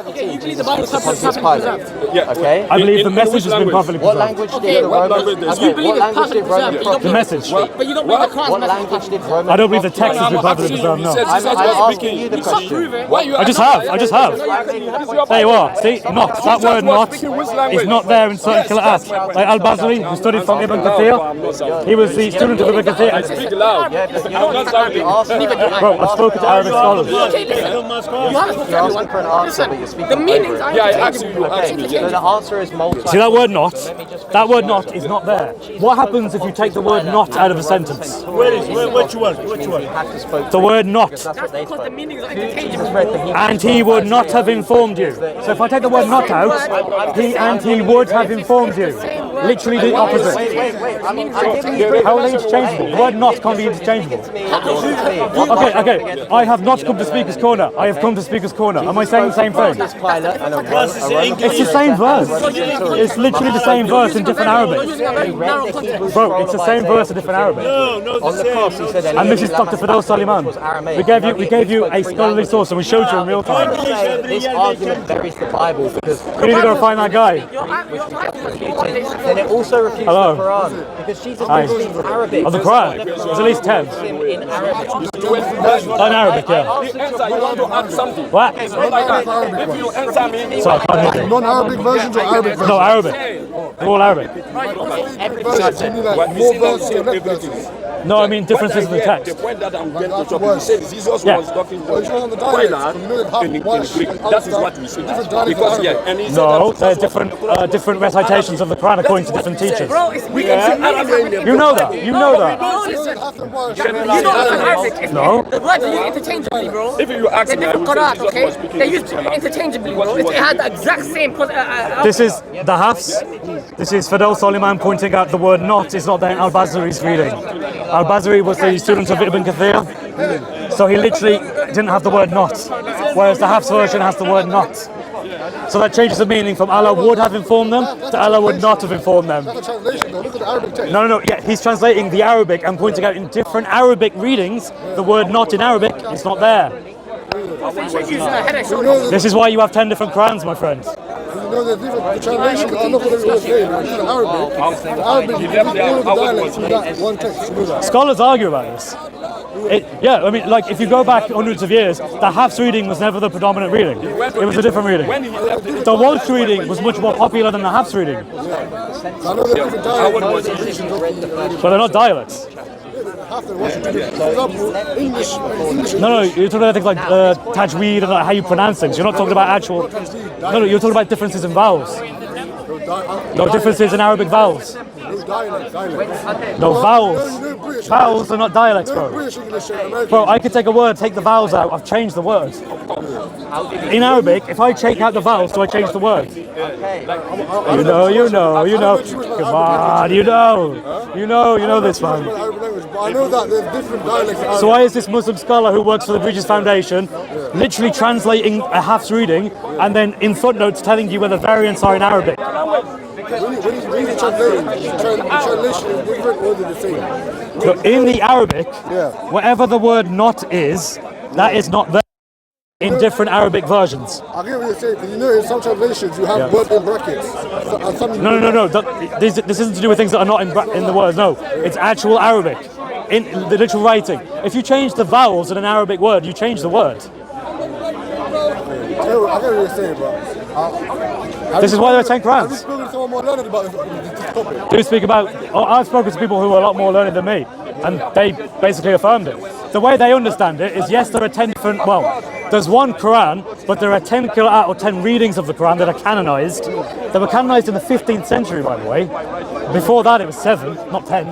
Okay, you believe the Bible is perfectly preserved? Yeah. Okay. I believe the message has been properly What preserved. language did the Romans? You believe it's perfectly preserved, but you don't The believe message. But you don't believe the Quran's What message. language did Romans? I don't believe the text has been properly preserved, no. I'm asking you the You can't question. prove it. I just have. Tell you what, see, not, that word not is not there in certain qira'at. Like Al-Basri, who studied from Ibn Kathir, he was the student of Ibn Kathir. Speak loud. Bro, I've spoken to Arabic scholars. Okay, listen. You haven't spoken to You're asking for an everyone. answer, but you're speaking The meanings are Yeah, I interchangeable. asked you. So the answer is multiple. See that word not? That word not is not there. What happens if you take the word not out of a sentence? Which one? The word not. That's because the meanings are interchangeable. And he would not have informed you. So if I take the word not out, he would have informed you. Literally the opposite. How are they interchangeable? The word not can't be interchangeable. Okay. I have not come to Speaker's Corner. I have come to Speaker's Corner. Am I saying the same thing? It's the same verse. It's literally the same verse in different Arabic. Bro, it's the same verse in different Arabic. On the cross, he said, And this is Dr. Fidel Soliman. We gave you a scholarly source and we showed you in real time. This argument buries the Bible because You need to go find that guy. then it also refutes Hello. the Quran because Jesus Hi. speaks Arabic. Of the Quran, there's at least 10. In Arabic. In Arabic, yeah. Answer, you want to add something. What? It's not like that. If you answer me, Sorry, I can't hear you. Non-Arabic versions or Arabic versions? No, Arabic. They're all Arabic. Versions, you mean like more verses or less verses? No, I mean differences in the the text. point that I'm getting to talk, you said Jesus Yeah. was talking Well, it's not on the quite dialects, you know they have in Welsh Greek. and That is other what we say. different dialects Because of yeah, Arabic. and he said No, that- they're different recitations of the Quran according to different teachers. Bro, we can see Arabic. You know that. You know that. No, You listen. don't have to Welsh. You don't understand Arabic. No. The words are used interchangeably, bro. If you ask They're me, I different would say qira'at, Jesus okay? was speaking They're used Egyptian language. interchangeably, bro. It had the exact same. This is the Hafs. This is Fidel Soliman pointing out the word not is not there in Al-Basri's reading. Al-Basri was the student of Ibn Kathir, so he literally didn't have the word not, whereas the Hafs version has the word not. So that changes the meaning from Allah would have informed them to Allah would not have informed them. That's a translation though. Look at the Arabic text. No, yeah, he's translating the Arabic and pointing out in different Arabic readings, the word not in Arabic is not there. This is why you have 10 different Qurans, my friend. You know that the translations are not what they were saying. If you know Arabic, you read all of the dialects in that one text. You know that. Scholars argue about this. I mean, like, if you go back hundreds of years, the Hafs reading was never the predominant reading. It was a different reading. The Welsh reading was much more popular than the Hafs reading. I know there are different dialects and versions of the But they're not dialects. half the Welsh. For example, English. No, you're talking about things like tajweed and like how you pronounce things. You're not talking about actual... No, you're talking about differences in vowels. No, differences in Arabic vowels. No, vowels. Vowels are not dialects, bro. British English and American. Bro, I could take a word, take the vowels out, I've changed the word. In Arabic, if I take out the vowels, do I change the word? You know. Come on, you know this, man. I know that there's different dialects. So why is this Muslim scholar who works for the British Foundation literally translating a Hafs reading and then in footnotes telling you where the variants are in Arabic? When you read the translation is different or they're the same. So in the Arabic, Yeah. whatever the word not is, that is not there in different Arabic versions. I get what you're saying, because you know in some translations you have words in brackets. And some No. This isn't to do with things that are not in the words. No, it's actual Arabic, in the literal writing. If you change the vowels in an Arabic word, you change the word. I get what you're saying, bro. This is why there are 10 Have you Qurans. spoken to someone more learned about this topic? Do speak about. I've spoken to people who are a lot more learned than me, and they basically affirmed it. The way they understand it is, yes, there are 10 different. Well, there's one Quran, but there are 10 qira'at or 10 readings of the Quran that are canonized. They were canonized in the 15th century, by the way. Before that, it was 7, not 10.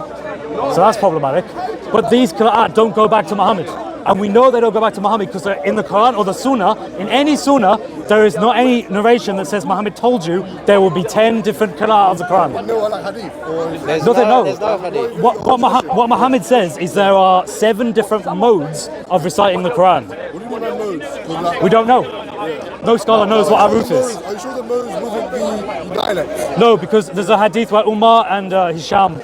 So that's problematic. But these qira'at don't go back to Muhammad. And we know they don't go back to Muhammad because they're in the Quran or the Sunnah. In any Sunnah, there is not any narration that says Muhammad told you there will be 10 different qira'at of the Quran. No, like hadith. Or There's Nothing, no. There's no hadith. What Muhammad says is there are 7 different modes of reciting the Quran. many man knows? 'Cause, like, We don't know. No scholar knows what Aruf is. Are you sure the Moses wasn't the dialect? No, because there's a hadith where Umar and Hisham,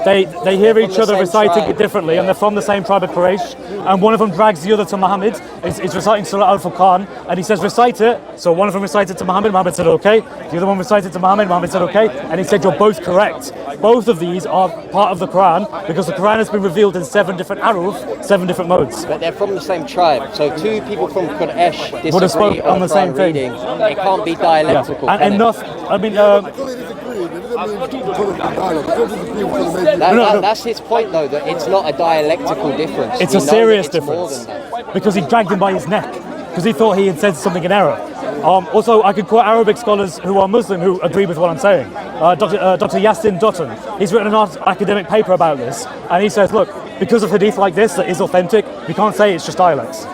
they hear each other same reciting tribe. it differently, and they're from the same tribe of Quraysh. And one of them drags the other to Muhammad. He's reciting Surah Al-Furqan, and he says, recite it. So one of them recited to Muhammad, Muhammad said, okay. The other one recited to Muhammad, Muhammad said, okay. And he said, you're both correct. Both of these are part of the Quran, because the Quran has been revealed in 7 different aruf, 7 different modes. But they're from the same tribe, so two people from Quraysh Would have spoke disagree on the same Quran thing. reading. It can't be dialectical. And can it? enough, I mean, Because they disagree, it doesn't mean because of the dialect. They don't disagree because maybe... That's his point, though, that it's not a dialectical difference. it's We a know serious that it's more difference, than that. because he dragged him by his neck, because he thought he had said something in error. Also, I could quote Arabic scholars who are Muslim who agree with what I'm saying. Dr. Yassin Dutton, he's written an academic paper about this, and he says, look, because of hadith like this that is authentic, we can't say it's just dialects.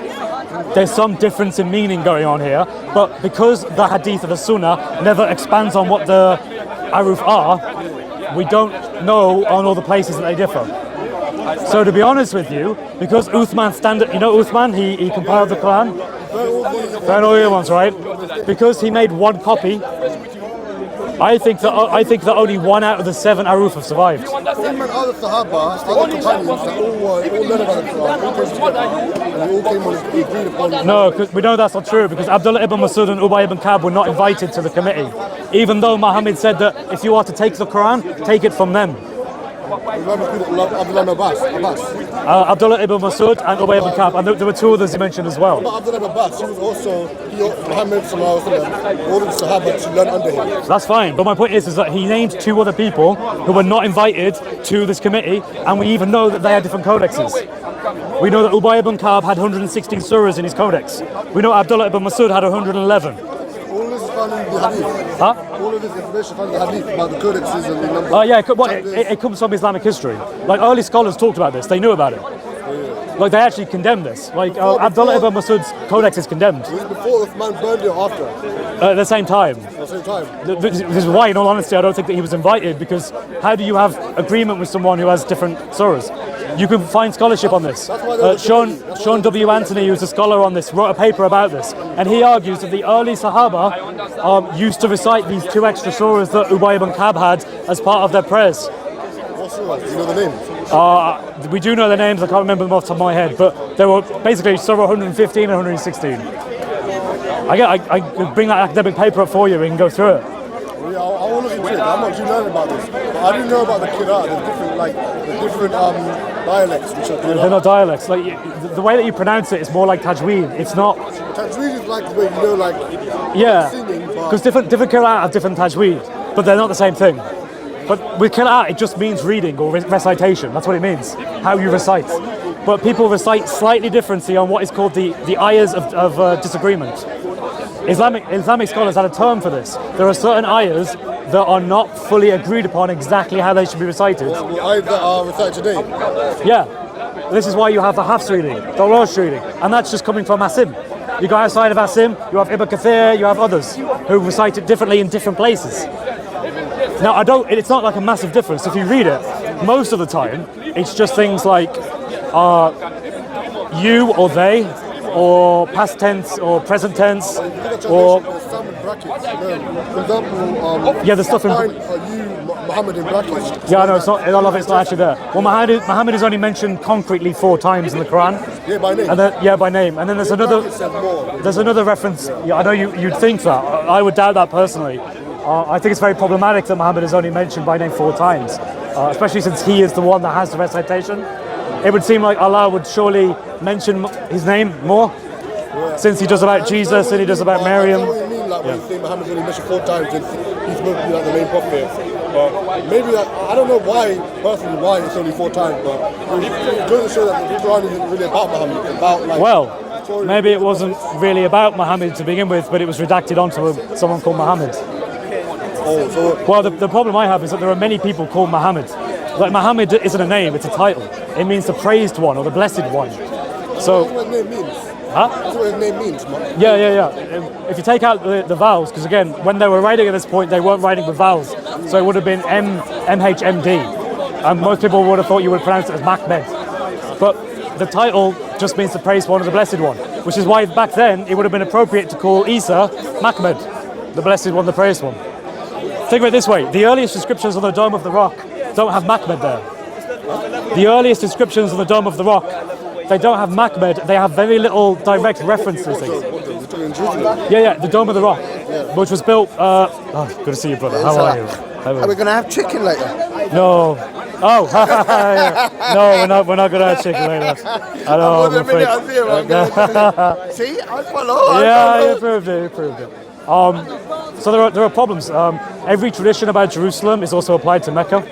There's some difference in meaning going on here, but because the hadith of the sunnah never expands on what the aruf are, we don't know on all the places that they differ. So to be honest with you, because Uthman you know Uthman, he compiled the Quran, and all the other ones, right? Because he made one copy, I think that only 1 out of the 7 aruf have survived. Him and other Sahaba, other companions that all learned about the Quran, all came together, and they all came on agreed upon. No, because we know that's not true, because Abdullah ibn Masud and Ubay ibn Ka'b were not invited to the committee, even though Muhammad said that if you are to take the Quran, take it from them. Abdullah Abbas. Abdullah ibn Masud and Ubay ibn Ka'b, and there were 2 others you mentioned as well. But Abdullah Abbas, he was also, Muhammad sallallahu alaihi wasallam ordered the Sahaba to learn under him. That's fine, but my point is that he named 2 other people who were not invited to this committee, and we even know that they had different codexes. We know that Ubay ibn Ka'b had 116 surahs in his codex. We know Abdullah ibn Masud had 111. All this is found in the hadith. Huh? All of this information found in the hadith about the codexes and the number. Yeah, it comes from Islamic history. Like, early scholars talked about this, they knew about it. Like, they actually condemned this. Like, Abdullah ibn Masud's codex is condemned. Was it before Uthman burned it or after? At the same time. At the same time. This is why, in all honesty, I don't think that he was invited, because how do you have agreement with someone who has different surahs? You can find scholarship on this. Sean W. Anthony, who's a scholar on this, wrote a paper about this, and he argues that the early Sahaba used to recite these 2 extra surahs that Ubay ibn Ka'b had as part of their prayers. What surah? Do you know the names? We do know their names, I can't remember them off the top of my head, but they were basically Surah 115 and 116. I could bring that academic paper up for you, we can go through it. Yeah, I want to look into it. I'm not too learned about this. But I didn't know about the Qur'an. There's different dialects which are They're not dialects. Like, the way that you pronounce it is more like tajweed. It's not. Tajweed is like the way, you know, like Yeah, singing, but because different qira'at have different tajweed, but they're not the same thing. But with qira'at, it just means reading or recitation. That's what it means, how you recite. But people recite slightly differently on what is called the ayahs of disagreement. Islamic scholars had a term for this. There are certain ayahs that are not fully agreed upon exactly how they should be recited. the ayat that are recited today. Yeah, this is why you have the Hafs reading, the Rosh reading, and that's just coming from Asim. You go outside of Asim, you have Ibn Kathir, you have others who recite it differently in different places. Now, it's not like a massive difference. If you read it, most of the time, it's just things like you or they, or past tense or present tense, or Some in brackets, you know. For example, yeah, the stuff in. you, Muhammad in brackets. Yeah, no, it's not. A lot of it's not actually there. Well, Muhammad is only mentioned concretely 4 times in the Quran. Yeah, by name. And then, by name. And then there's another. Brackets have more. There's another reference. Yeah, I know you'd think that. I would doubt that personally. I think it's very problematic that Muhammad is only mentioned by name 4 times, especially since he is the one that has the recitation. It would seem like Allah would surely mention his name more, since he does about Jesus and he does about Maryam. I know what you mean, like when you say Muhammad's only mentioned 4 times and he's supposed to be like the main prophet. But maybe, I don't know why, personally, why it's only 4 times, but it goes to show that the Quran isn't really about Muhammad, it's about like... Well, maybe it wasn't really about Muhammad to begin with, but it was redacted onto someone called Muhammad. Oh, so Well, the problem I have is that there are many people called Muhammad. Like, Muhammad isn't a name, it's a title. It means the praised one or the blessed one. So, that's what his name means. huh? That's what his name means, man. Yeah. If you take out the vowels, because again, when they were writing at this point, they weren't writing with vowels. So it would have been MHMD. And most people would have thought you would pronounce it as Mahmed. But the title just means the praised one or the blessed one. which is why back then it would have been appropriate to call Isa Mahmed, the Blessed One, the Praised One. Think of it this way, the earliest inscriptions on the Dome of the Rock don't have Mahmed there. The earliest inscriptions on the Dome of the Rock, they don't have Mahmed, they have very little direct references. Yeah, the Dome of the Rock, which was built, good to see you, brother, how are you? Are we going to have chicken later? No. Oh, yeah. No, we're not going to have chicken later. I know, I'm afraid. See, I follow. Yeah, you proved it. So there are problems. Every tradition about Jerusalem is also applied to Mecca,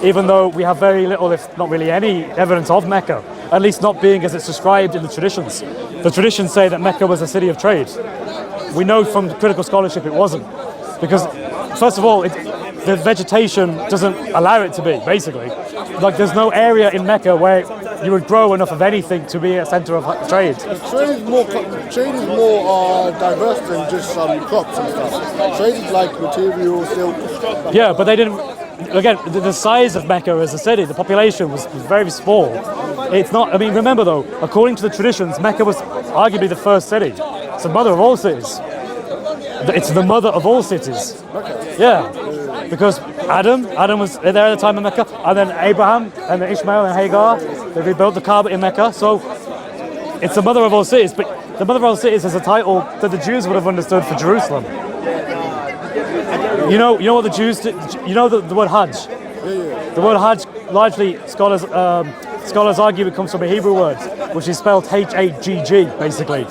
even though we have very little, if not really any, evidence of Mecca, at least not being as it's described in the traditions. The traditions say that Mecca was a city of trade. We know from critical scholarship it wasn't, because first of all, the vegetation doesn't allow it to be, basically. Like, there's no area in Mecca where you would grow enough of anything to be a centre of trade. Trade is more diverse than just crops and stuff. Trade is like materials, silk. Yeah, but they didn't. Again, the size of Mecca as a city, the population was very small. It's not. I mean, remember though, according to the traditions, Mecca was arguably the first city. It's the mother of all cities. It's the mother of all cities. Yeah. Because Adam was there at the time of Mecca, and then Abraham, and then Ishmael and Hagar, they rebuilt the Kaaba in Mecca. So it's the mother of all cities, but the mother of all cities is a title that the Jews would have understood for Jerusalem. You know what the Jews did? You know the word Hajj? The word Hajj, largely scholars argue it comes from a Hebrew word, which is spelled H-A-G-G, basically.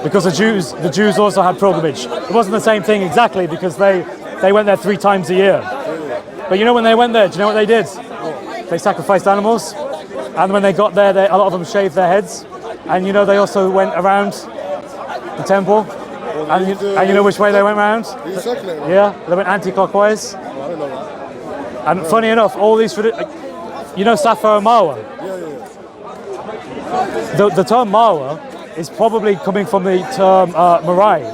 Because the Jews also had pilgrimage. It wasn't the same thing exactly, because they went there 3 times a year. But you know when they went there, do you know what they did? They sacrificed animals, and when they got there, a lot of them shaved their heads. And you know they also went around the temple, and you know which way they went around? Yeah, they went anti-clockwise. And funny enough, all these you know Safa and Marwa? The term Marwa is probably coming from the term Moriah,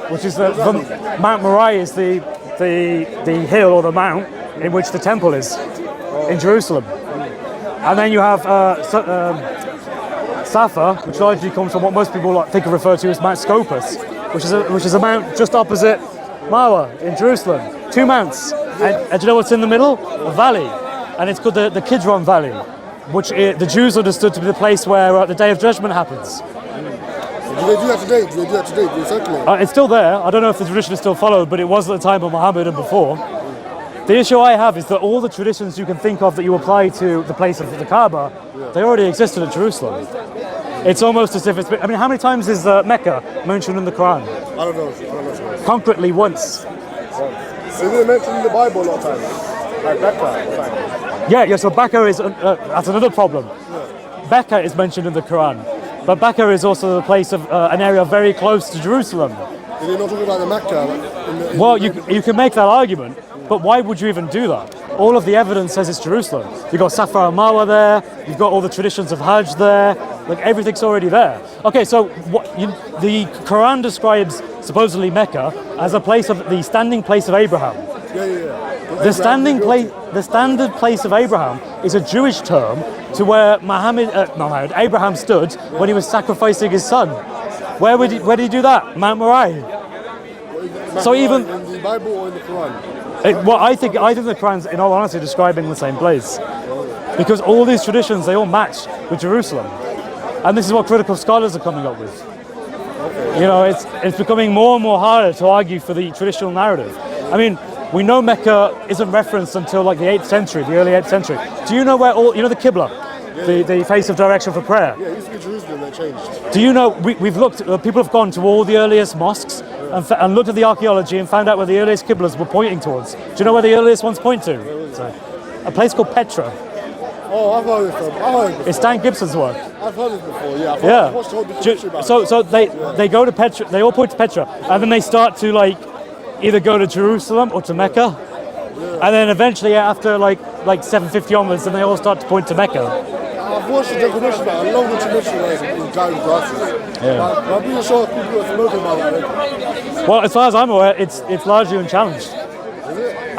which is Mount Moriah is the hill or the mount in which the temple is in Jerusalem. And then you have Safa, which largely comes from what most people think of refer to as Mount Scopus, which is a mount just opposite Marwa in Jerusalem. 2 mounts. And do you know what's in the middle? A valley. And it's called the Kidron Valley, which the Jews understood to be the place where the Day of Judgment happens. Do they do that today? Do they do that today? Do they circulate? It's still there. I don't know if the tradition is still followed, but it was at the time of Muhammad and before. The issue I have is that all the traditions you can think of that you apply to the place of the Kaaba, they already existed at Jerusalem. It's almost as if it's been... I mean, how many times is Mecca mentioned in the Quran? I don't know. Concretely once. Is it mentioned in the Bible a lot of times? Like Mecca? Yeah, so Mecca is... that's another problem. Mecca is mentioned in the Quran. But Mecca is also the place of an area very close to Jerusalem. Are they not talking about the Mecca? Well, you can make that argument, but why would you even do that? All of the evidence says it's Jerusalem. You've got Safa and Marwa there, you've got all the traditions of Hajj there, like everything's already there. Okay, so the Quran describes supposedly Mecca as a place of the standing place of Abraham. The standard place of Abraham is a Jewish term to where Abraham stood when he was sacrificing his son. Where did he do that? Mount Moriah. So even in the Bible or in the Quran? I think the Quran's, in all honesty, describing the same place, because all these traditions they all match with Jerusalem, and this is what critical scholars are coming up with. You know, it's becoming more and more harder to argue for the traditional narrative. I mean, we know Mecca isn't referenced until like the 8th century, the early 8th century. Do you know where the Qibla, the face of direction for prayer? Yeah, it used to be Jerusalem, that changed. Do you know, we've looked, people have gone to all the earliest mosques and looked at the archaeology and found out where the earliest Qiblas were pointing towards. Do you know where the earliest ones point to? A place called Petra. Oh, I've heard it before. It's Dan Gibson's work. I've heard it before, yeah. I've watched the whole documentary about it. So they go to Petra, they all point to Petra, and then they start to either go to Jerusalem or to Mecca, and then eventually after like 750 onwards, then they all start to point to Mecca. I've watched the documentary about it, a long documentary where it's in guy with glasses. But I'm pretty sure people are smoking about that. Well, as far as I'm aware, it's largely unchallenged.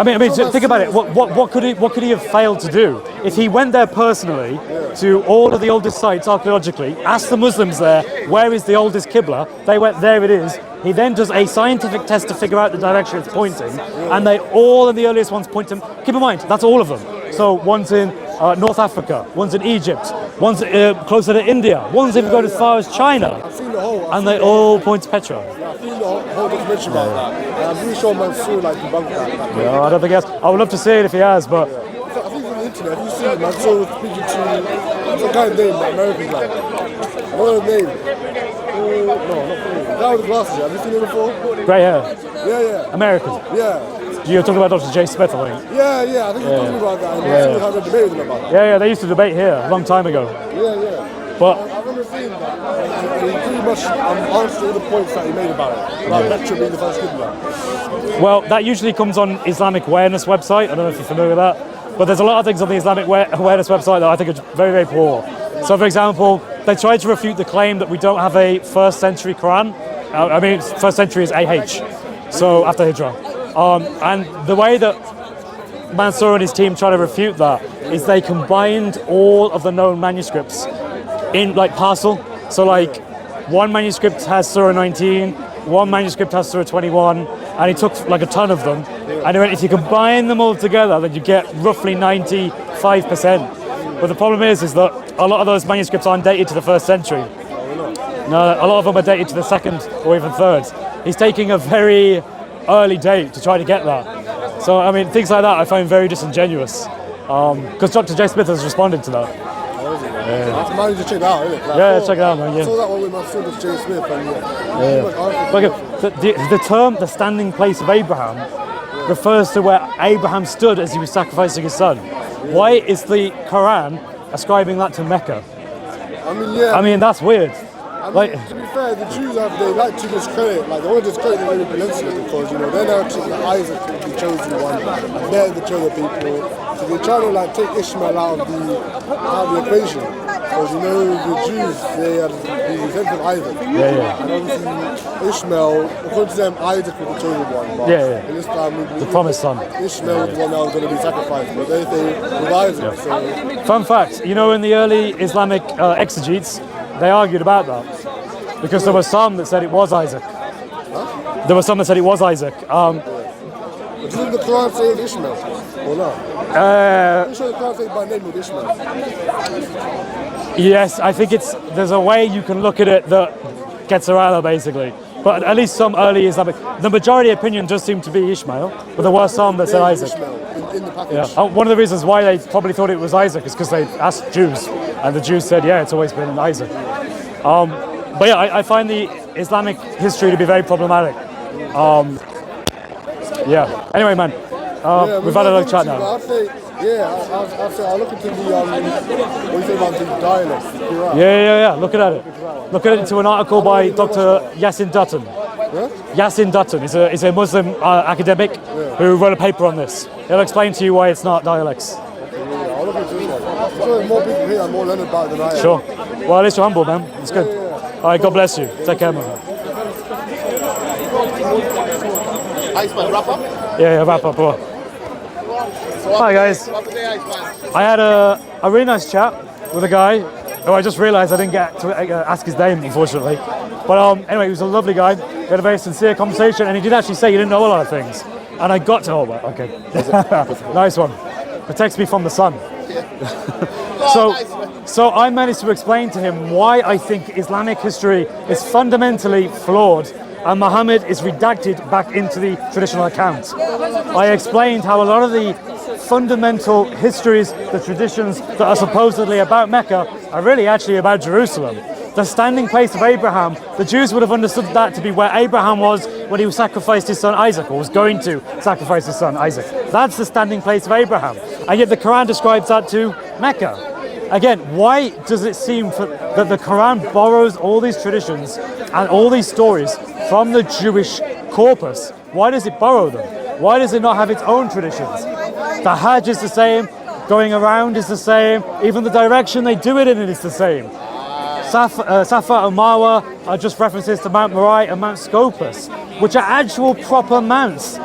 think about it. What could he have failed to do if he went there personally to all of the oldest sites archaeologically, asked the Muslims there, where is the oldest Qibla? They went, there it is. He then does a scientific test to figure out the direction it's pointing, and all of the earliest ones point him. Keep in mind, that's all of them. So one's in North Africa, one's in Egypt, one's closer to India, one's even going as far as China, I've seen the whole. and they all point to Petra. I've seen the whole documentary about that. And I'm pretty sure Mansour like debunked that. No, I don't think he has. I would love to see it if he has, but I think it's on the internet. Have you seen it? Mansour was speaking to some guy named like American guy. I know his name. No, not Paul. The guy with the glasses. Have you seen him before? grey hair, Yeah. American. Yeah. You're talking about Dr. J. Smith, I think. Yeah. I think you're talking about that. And Mansour had a debate with him about that. Yeah, they used to debate here a long time ago. Yeah. But I remember seeing that. And he pretty much answered all the points that he made about it. About Petra being the first Qibla. well, that usually comes on Islamic Awareness website. I don't know if you're familiar with that. But there's a lot of things on the Islamic Awareness website that I think are very, very poor. So, for example, they tried to refute the claim that we don't have a first century Quran. First century is AH, so after Hijrah. And the way that Mansour and his team try to refute that is they combined all of the known manuscripts in like parcel. So like one manuscript has Surah 19, one manuscript has Surah 21, and he took like a ton of them. And he went, if you combine them all together, then you get roughly 95%. But the problem is that a lot of those manuscripts aren't dated to the first century. No, a lot of them are dated to the second or even third. He's taking a very early date to try to get that. So, I mean, things like that I find very disingenuous. Because Dr. J. Smith has responded to that. I might just check that out, innit? Yeah, check it out, man. I saw Yeah. that one with Mansour with J. Smith and But the term, the standing place of Abraham, refers to where Abraham stood as he was sacrificing his son. Why is the Quran ascribing that to Mecca? I mean, that's weird. Like, to be fair, the Jews they like to discredit, like they want to discredit the Arabian Peninsula because they're now treating Isaac as the chosen one, and they're the chosen people. So they're trying to like take Ishmael out of the equation. Because the Jews they are the descendants of Isaac. And obviously Ishmael, according to them, Isaac was the chosen one. But in Islam, the promised son. Ishmael was the one that was going to be sacrificed, but they say with Isaac. So fun fact, in the early Islamic exegetes, they argued about that because there were some that said it was Isaac. There were some that said it was Isaac. Didn't the Quran say it's Ishmael or not? I'm sure the Quran says by name with Ishmael. Yes, I think there's a way you can look at it that gets around that basically. But at least some early Islamic, the majority opinion does seem to be Ishmael, but there were some that said Isaac. In the package. One of the reasons why they probably thought it was Isaac is because they asked Jews, and the Jews said, yeah, it's always been Isaac. But yeah, I find the Islamic history to be very problematic. Anyway, man, we've had a long chat now. I'd say, I'll look into the, what do you say about the dialects? Yeah, look at it. Look at it into an article by Dr. Yassin Dutton. Yassin Dutton is a Muslim academic who wrote a paper on this. He'll explain to you why it's not dialects. I'll look into this one. I'm sure there's more people here and more learned about it than I am. Sure. Well, at least you're humble, man. It's good. All right, God bless you. Take care, man. Iceman, wrap up? Yeah, wrap up. Bro. Hi, guys. I had a really nice chat with a guy who I just realised I didn't get to ask his name, unfortunately. But anyway, he was a lovely guy. We had a very sincere conversation, and he did actually say he didn't know a lot of things. And I got to, okay. Nice one. Protects me from the sun. So I managed to explain to him why I think Islamic history is fundamentally flawed and Muhammad is redacted back into the traditional account. I explained how a lot of the fundamental histories, the traditions that are supposedly about Mecca are really actually about Jerusalem. The standing place of Abraham, the Jews would have understood that to be where Abraham was when he sacrificed his son Isaac, or was going to sacrifice his son Isaac. That's the standing place of Abraham. And yet the Quran describes that to Mecca. Again, why does it seem that the Quran borrows all these traditions and all these stories from the Jewish corpus? Why does it borrow them? Why does it not have its own traditions? The Hajj is the same, going around is the same, even the direction they do it in is the same. Safa and Marwa are just references to Mount Moriah and Mount Scopus, which are actual proper mounts.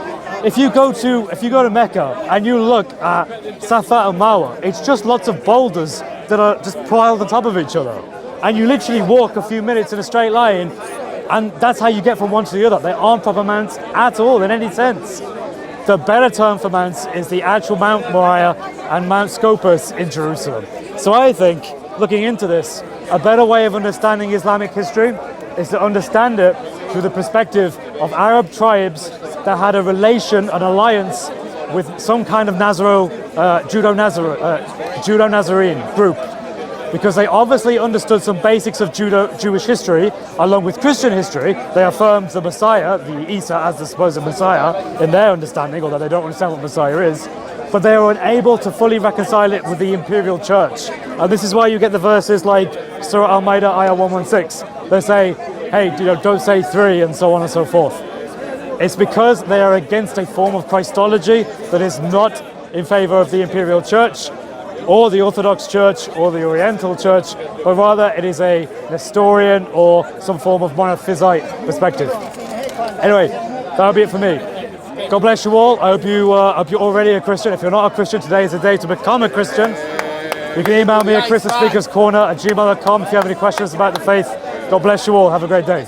if you go to Mecca and you look at Safa al Marwa, it's just lots of boulders that are just piled on top of each other, and you literally walk a few minutes in a straight line, and that's how you get from one to the other. They aren't proper mounts at all in any sense. The better term for mounts is the actual Mount Moriah and Mount Scopus in Jerusalem. So I think, looking into this, a better way of understanding Islamic history is to understand it through the perspective of Arab tribes that had a relation, an alliance with some kind of Judo-Nazarene group, because they obviously understood some basics of Jewish history along with Christian history. They affirmed the Messiah, the Isa, as the supposed Messiah in their understanding, although they don't understand what Messiah is, but they were unable to fully reconcile it with the imperial church. And this is why you get the verses like Surah Al-Ma'idah, Ayah 116. They say, hey, don't say three, and so on and so forth. It's because they are against a form of Christology that is not in favor of the imperial church, or the Orthodox Church, or the Oriental Church, but rather it is a Nestorian or some form of monophysite perspective. Anyway, that'll be it for me. God bless you all. I hope you're already a Christian. If you're not a Christian, today is the day to become a Christian. You can email me at christhespeakerscorner@gmail.com if you have any questions about the faith. God bless you all. Have a great day.